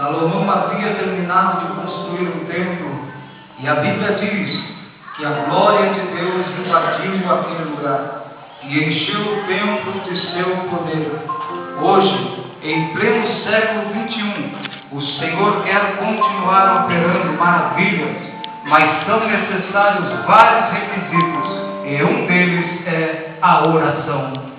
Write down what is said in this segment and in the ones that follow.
Salomão havia terminado de construir um templo e a Bíblia diz que a glória de Deus invadiu aquele lugar e encheu o templo de seu poder. Hoje, em pleno século XXI, o Senhor quer continuar operando maravilhas, mas são necessários vários requisitos e um deles é a oração.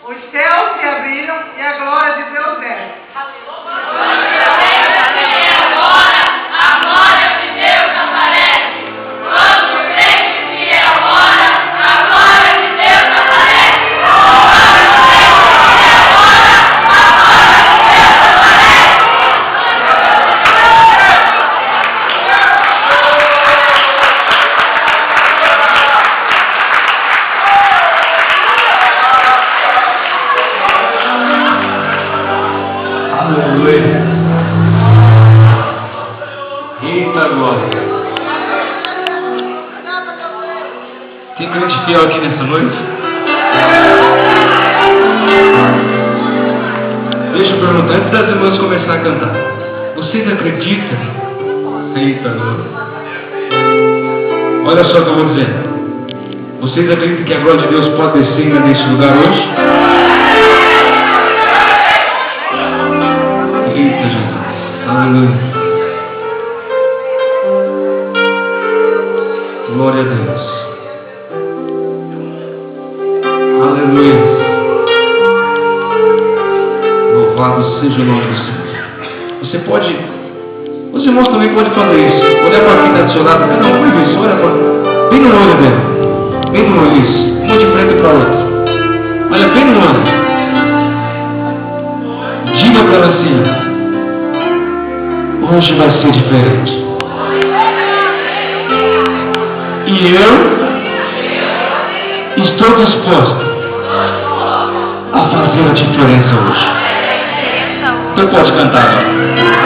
Os céus se abriram e a glória de Deus desce. Eita glória! Tem crente fiel aqui nessa noite? Deixa eu perguntar, antes das irmãs começar a cantar, vocês acreditam? Eita glória! Olha só o que eu vou dizer. Vocês acreditam que a glória de Deus pode descer nesse lugar hoje? Eita Jesus! Aleluia! Glória a Deus. Aleluia. Louvado seja o nome do Senhor. Você pode, os irmãos também podem fazer isso. Olhar para quem está do seu lado. Cada um faz isso. Olha para, bem no olho dele. Bem no olho, isso. Uma de frente para a outra. Olha bem no olho. Diga para ela assim: hoje vai ser diferente. E eu estou disposto a fazer a diferença hoje. Você pode cantar agora.